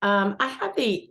I had the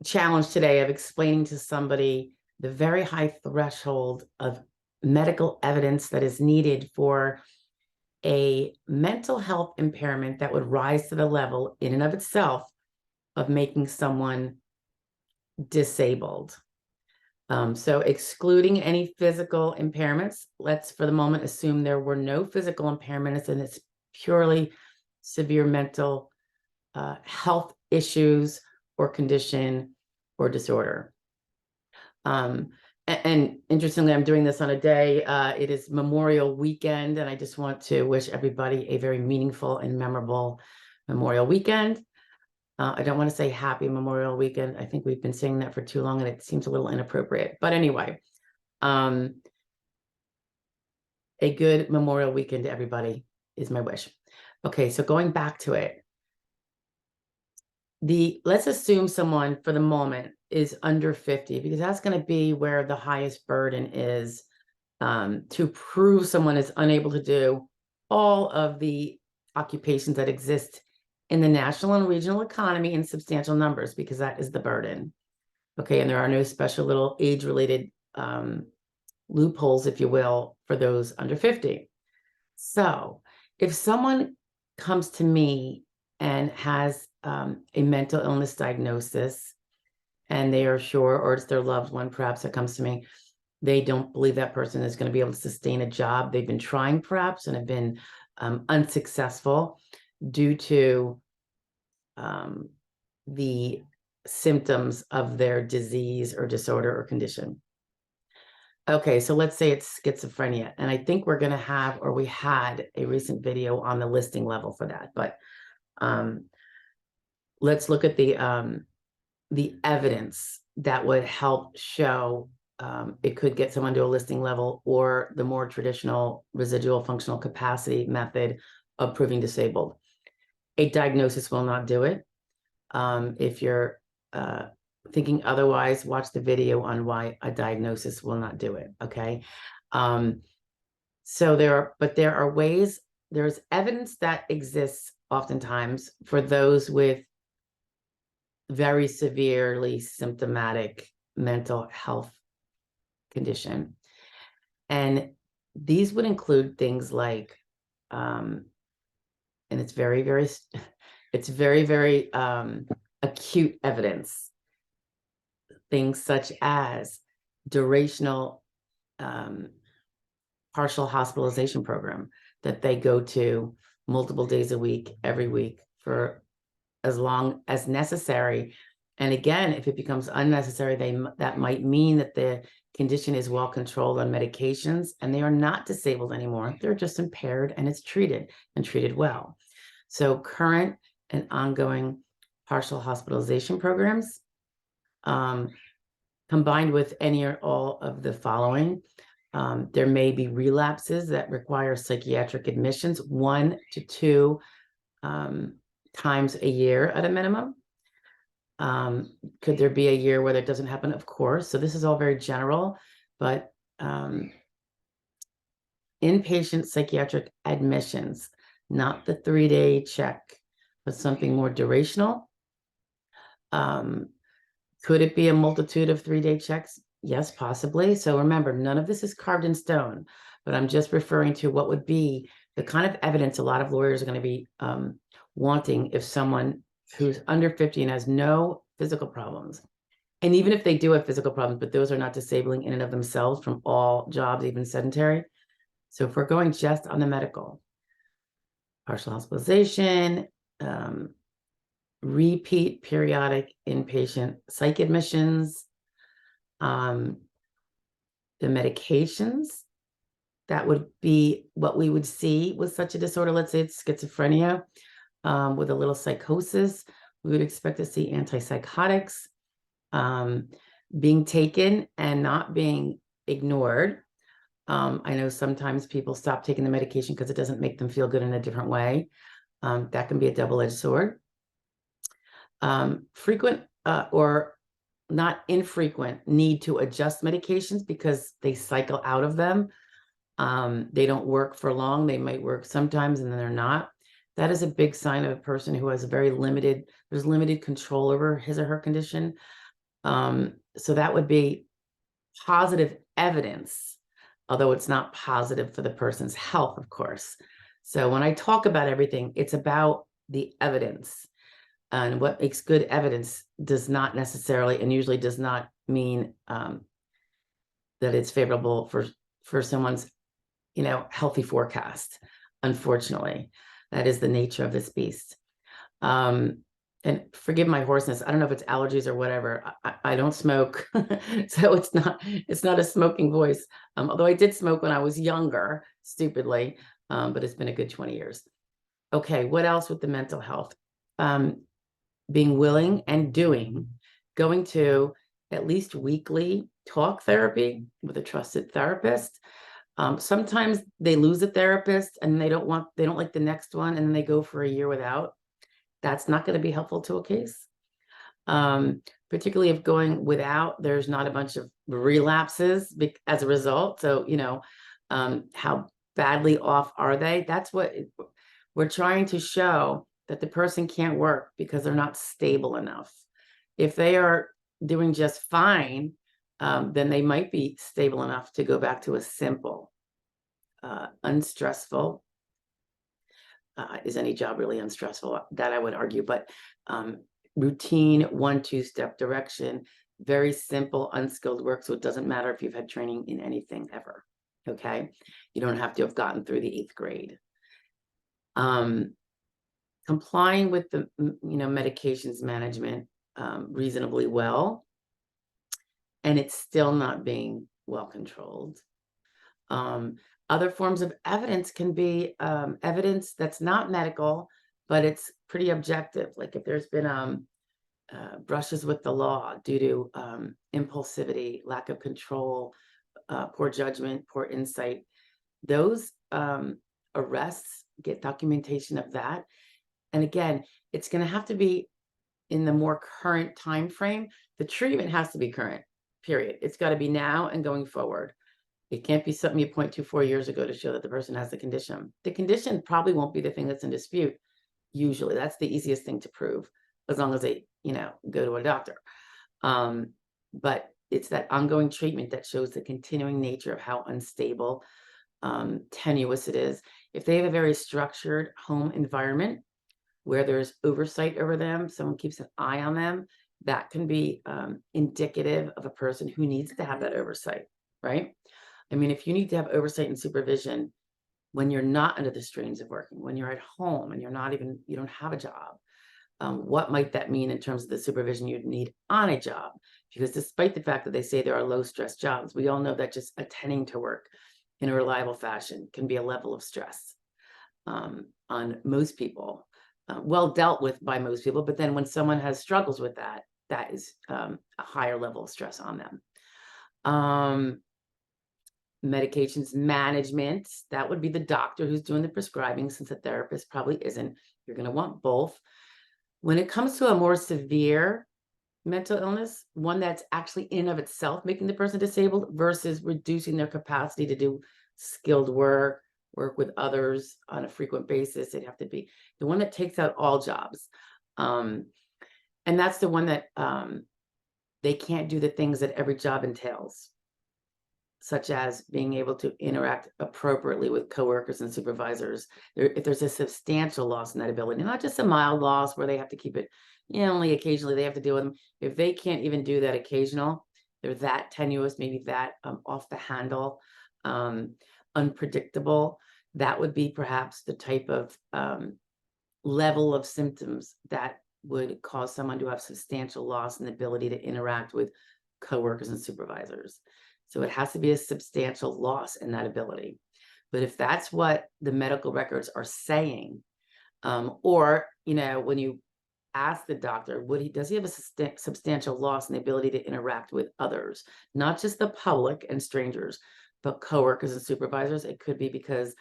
challenge today of explaining to somebody the very high threshold of medical evidence that is needed for a mental health impairment that would rise to the level in and of itself of making someone disabled. So excluding any physical impairments, let's for the moment assume there were no physical impairments and it's purely severe mental health issues or condition or disorder. And interestingly, I'm doing this on a day, it is Memorial Weekend, and I just want to wish everybody a very meaningful and memorable Memorial Weekend. I don't want to say happy Memorial Weekend. I think we've been saying that for too long and it seems a little inappropriate. But anyway, a good Memorial Weekend to everybody is my wish. Okay, so going back to it, let's assume someone for the moment is under 50, because that's going to be where the highest burden is, to prove someone is unable to do all of the occupations that exist in the national and regional economy in substantial numbers, because that is the burden. Okay, and there are no special little age-related loopholes, if you will, for those under 50. So if someone comes to me and has a mental illness diagnosis, and they are sure, or it's their loved one perhaps that comes to me, they don't believe that person is going to be able to sustain a job. They've been trying perhaps and have been unsuccessful due to the symptoms of their disease or disorder or condition. Okay, so let's say it's schizophrenia, and I think we're going to have, or we had a recent video on the listing level for that, but let's look at the evidence that would help show it could get someone to a listing level or the more traditional residual functional capacity method of proving disabled. A diagnosis will not do it. If you're thinking otherwise, watch the video on why a diagnosis will not do it, okay? So there are ways, there's evidence that exists oftentimes for those with very severely symptomatic mental health condition. And these would include things like, and it's very, very acute evidence. Things such as durational partial hospitalization program that they go to multiple days a week, every week, for as long as necessary. And again, if it becomes unnecessary, that might mean that the condition is well controlled on medications and they are not disabled anymore. They're just impaired and it's treated and treated well. So current and ongoing partial hospitalization programs, combined with any or all of the following. There may be relapses that require psychiatric admissions 1 to 2 times a year at a minimum. Could there be a year where that doesn't happen? Of course. So this is all very general, but inpatient psychiatric admissions, not the 3-day check, but something more durational. Could it be a multitude of 3-day checks? Yes, possibly. So remember, none of this is carved in stone, but I'm just referring to what would be the kind of evidence a lot of lawyers are going to be wanting if someone who's under 50 and has no physical problems, and even if they do have physical problems, but those are not disabling in and of themselves from all jobs, even sedentary. So if we're going just on the medical, partial hospitalization, repeat periodic inpatient psych admissions, the medications, that would be what we would see with such a disorder. Let's say it's schizophrenia with a little psychosis. We would expect to see antipsychotics being taken and not being ignored. I know sometimes people stop taking the medication because it doesn't make them feel good in a different way. That can be a double-edged sword. Frequent or not infrequent need to adjust medications because they cycle out of them. They don't work for long. They might work sometimes and then they're not. that is a big sign of a person who has there's limited control over his or her condition. So that would be positive evidence, although it's not positive for the person's health, of course. So when I talk about everything, it's about the evidence. And what makes good evidence does not necessarily, and usually does not mean that it's favorable for someone's, healthy forecast. Unfortunately, that is the nature of this beast. And forgive my hoarseness. I don't know if it's allergies or whatever. I don't smoke, so it's not a smoking voice. Although I did smoke when I was younger, stupidly, but it's been a good 20 years. Okay, what else with the mental health? Being willing and going to at least weekly talk therapy with a trusted therapist. Sometimes they lose a therapist and they don't like the next one, and then they go for a year without. That's not going to be helpful to a case. Particularly if going without, there's not a bunch of relapses as a result. So, how badly off are they? That's what we're trying to show, that the person can't work because they're not stable enough. If they are doing just fine, then they might be stable enough to go back to a simple, unstressful. Is any job really unstressful? That I would argue, but routine 1-2 step direction, very simple, unskilled work. So it doesn't matter if you've had training in anything ever. Okay, you don't have to have gotten through the 8th grade. Complying with the medications management reasonably well, and it's still not being well controlled. Other forms of evidence can be evidence that's not medical, but it's pretty objective. Like if there's been brushes with the law due to impulsivity, lack of control, poor judgment, poor insight, those arrests, get documentation of that. And again, it's going to have to be in the more current time frame. The treatment has to be current, period. It's got to be now and going forward. It can't be something you point to 4 years ago to show that the person has the condition. The condition probably won't be the thing that's in dispute. Usually that's the easiest thing to prove, as long as they, go to a doctor. But it's that ongoing treatment that shows the continuing nature of how unstable, tenuous it is. If they have a very structured home environment where there's oversight over them, someone keeps an eye on them, that can be indicative of a person who needs to have that oversight, right? I mean, if you need to have oversight and supervision when you're not under the strains of working, when you're at home and you don't have a job, what might that mean in terms of the supervision you'd need on a job? Because despite the fact that they say there are low stress jobs, we all know that just attending to work in a reliable fashion can be a level of stress on most people, well dealt with by most people. But then when someone has struggles with that, that is a higher level of stress on them. Medications management, that would be the doctor who's doing the prescribing, since a therapist probably isn't. You're going to want both. When it comes to a more severe mental illness, one that's actually in and of itself making the person disabled versus reducing their capacity to do skilled work with others on a frequent basis, it'd have to be the one that takes out all jobs. And that's the one that they can't do the things that every job entails, such as being able to interact appropriately with coworkers and supervisors. If there's a substantial loss in that ability, not just a mild loss where they have to keep it, only occasionally they have to deal with them. If they can't even do that occasional, they're that tenuous, maybe that off the handle, unpredictable, that would be perhaps the type of level of symptoms that would cause someone to have substantial loss in the ability to interact with coworkers and supervisors. So it has to be a substantial loss in that ability. But if that's what the medical records are saying, or, when you ask the doctor, does he have a substantial loss in the ability to interact with others, not just the public and strangers, but coworkers and supervisors? It could be because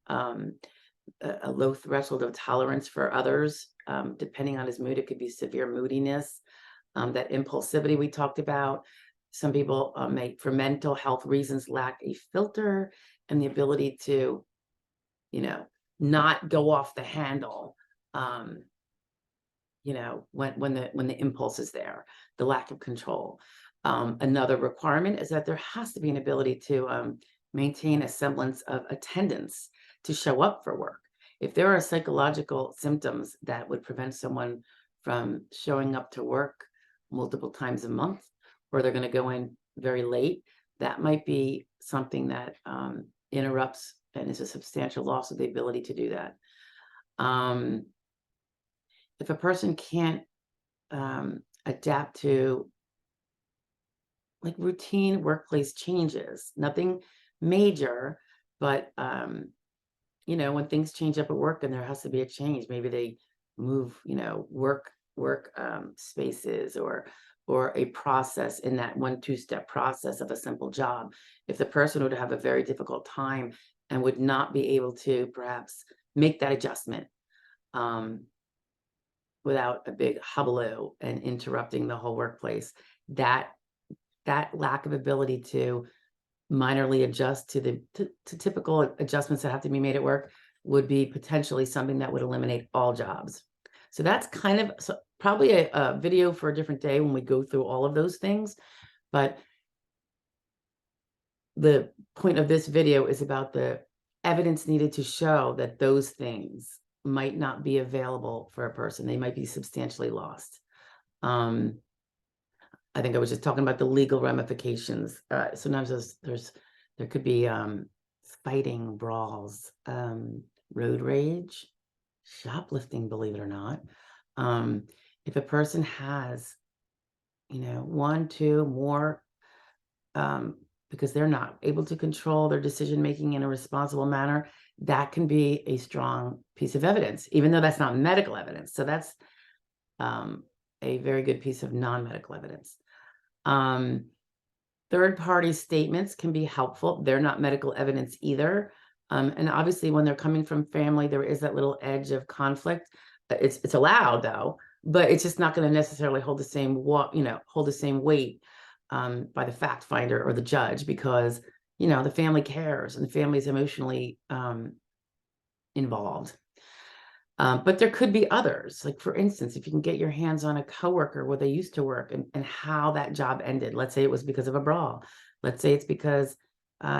a low threshold of tolerance for others, depending on his mood. It could be severe moodiness, that impulsivity we talked about. Some people may, for mental health reasons, lack a filter and the ability to, not go off the handle, you know, when the impulse is there, the lack of control. Another requirement is that there has to be an ability to maintain a semblance of attendance to show up for work. If there are psychological symptoms that would prevent someone from showing up to work multiple times a month, or they're going to go in very late, that might be something that interrupts and is a substantial loss of the ability to do that. If a person can't adapt to like routine workplace changes, nothing major, but you know, when things change up at work and there has to be a change, maybe they move, you know, work spaces or a process in that 1-2 step process of a simple job. If the person would have a very difficult time and would not be able to perhaps make that adjustment without a big hullabaloo and interrupting the whole workplace, that lack of ability to minorly adjust to typical adjustments that have to be made at work would be potentially something that would eliminate all jobs. So that's kind of probably a video for a different day when we go through all of those things. But the point of this video is about the evidence needed to show that those things might not be available for a person. They might be substantially lost. I think I was just talking about the legal ramifications. Sometimes there could be fighting, brawls, road rage, shoplifting, believe it or not. If a person has, you know, 1, 2 more, because they're not able to control their decision making in a responsible manner, that can be a strong piece of evidence, even though that's not medical evidence. So that's a very good piece of non-medical evidence. Third-party statements can be helpful. They're not medical evidence either. And obviously when they're coming from family, there is that little edge of conflict. It's allowed though, but it's just not going to necessarily hold the same weight by the fact finder or the judge, because, you know, the family cares and the family is emotionally involved. But there could be others. Like, for instance, if you can get your hands on a coworker where they used to work and how that job ended. Let's say it was because of a brawl. Let's say it's because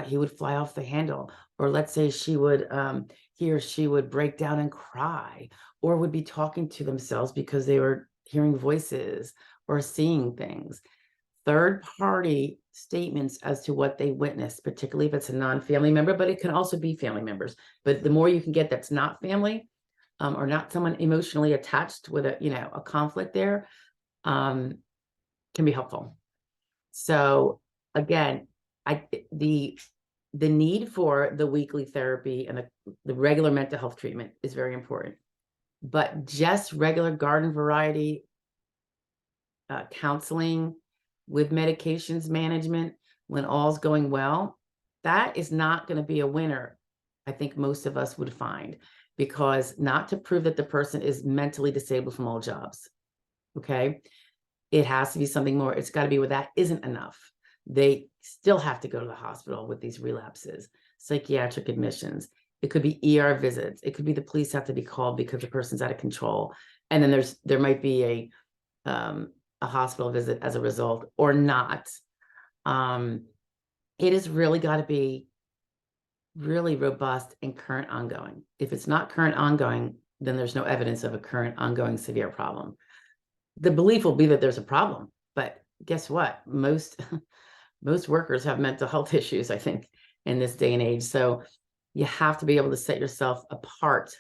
he would fly off the handle, or let's say he or she would break down and cry, or would be talking to themselves because they were hearing voices or seeing things. Third-party statements as to what they witnessed, particularly if it's a non-family member, but it can also be family members. But the more you can get that's not family, or not someone emotionally attached with a conflict there, can be helpful. So again, the need for the weekly therapy and the regular mental health treatment is very important. But just regular garden variety counseling with medications management when all's going well, that is not going to be a winner, I think most of us would find. Because not to prove that the person is mentally disabled from all jobs, okay? It has to be something more. It's got to be where that isn't enough. They still have to go to the hospital with these relapses, psychiatric admissions. It could be ER visits. It could be the police have to be called because the person's out of control. And then there might be a hospital visit as a result or not. It has really got to be really robust and current ongoing. If it's not current ongoing, then there's no evidence of a current ongoing severe problem. The belief will be that there's a problem, but guess what? Most workers have mental health issues, I think, in this day and age. So you have to be able to set yourself apart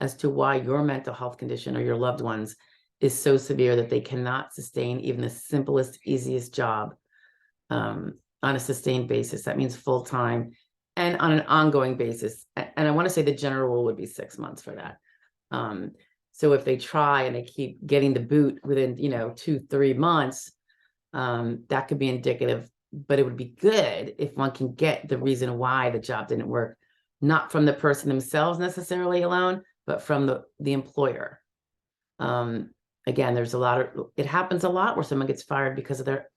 as to why your mental health condition or your loved ones is so severe that they cannot sustain even the simplest, easiest job on a sustained basis. That means full-time and on an ongoing basis. And I want to say the general rule would be 6 months for that. So if they try and they keep getting the boot within, 2-3 months, that could be indicative, but it would be good if one can get the reason why the job didn't work, not from the person themselves necessarily alone, but from the employer. Again, it happens a lot where someone gets fired because of their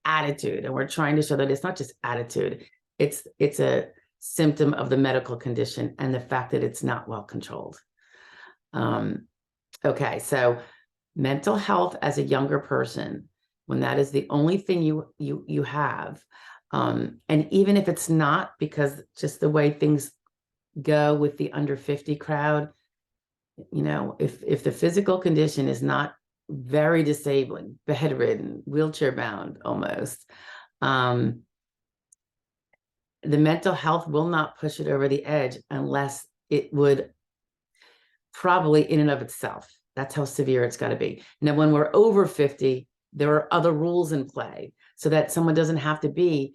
attitude. And we're trying to show that it's not just attitude. It's a symptom of the medical condition and the fact that it's not well controlled. Okay, so mental health as a younger person, when that is the only thing you have, and even if it's not, because just the way things go with the under 50 crowd, you know, if the physical condition is not very disabling, bedridden, wheelchair bound almost, the mental health will not push it over the edge unless it would probably in and of itself. That's how severe it's got to be. Now, when we're over 50, there are other rules in play so that someone doesn't have to be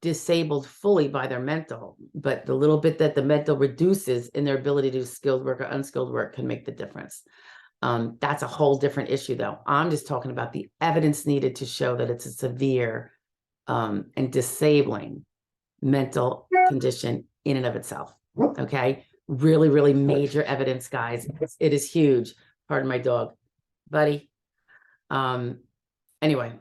disabled fully by their mental, but the little bit that the mental reduces in their ability to do skilled work or unskilled work can make the difference. That's a whole different issue, though. I'm just talking about the evidence needed to show that it's a severe and disabling mental condition in and of itself. Okay. Really, really major evidence, guys. It is huge. Pardon my dog, buddy. Anyway,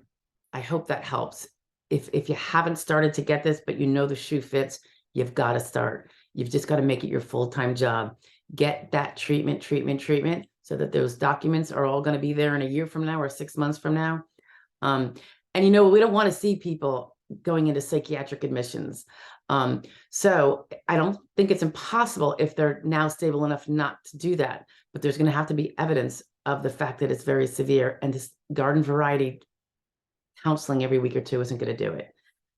I hope that helps. If you haven't started to get this, but you know the shoe fits, you've got to start. You've just got to make it your full-time job. Get that treatment, so that those documents are all going to be there in a year from now or 6 months from now. And you know, we don't want to see people going into psychiatric admissions. So I don't think it's impossible if they're now stable enough not to do that, but there's going to have to be evidence of the fact that it's very severe, and this garden variety counseling every week or two isn't going to do it.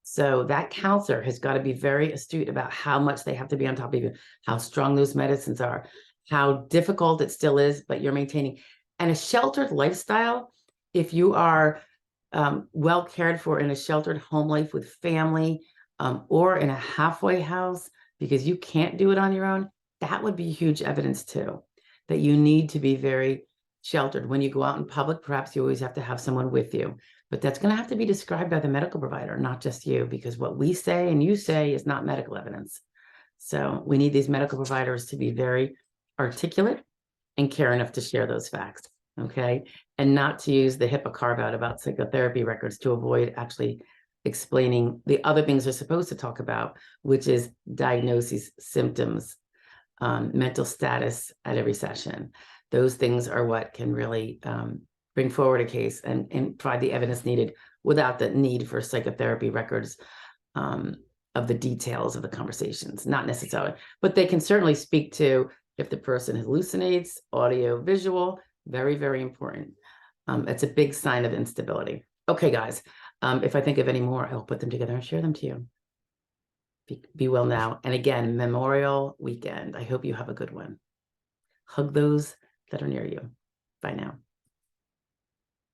So that counselor has got to be very astute about how much they have to be on top of you, how strong those medicines are, how difficult it still is, but you're maintaining. And a sheltered lifestyle, if you are well cared for in a sheltered home life with family, or in a halfway house because you can't do it on your own, that would be huge evidence too, that you need to be very sheltered. When you go out in public, perhaps you always have to have someone with you, but that's going to have to be described by the medical provider, not just you, because what we say and you say is not medical evidence. So we need these medical providers to be very articulate and care enough to share those facts, okay? And not to use the HIPAA carve out about psychotherapy records to avoid actually explaining the other things they're supposed to talk about, which is diagnoses, symptoms, mental status at every session. Those things are what can really bring forward a case and provide the evidence needed without the need for psychotherapy records of the details of the conversations, not necessarily, but they can certainly speak to if the person hallucinates, audio, visual, very, very important. It's a big sign of instability. Okay, guys. If I think of any more, I'll put them together and share them to you. Be well now. And again, Memorial Weekend. I hope you have a good one. Hug those that are near you. Bye now.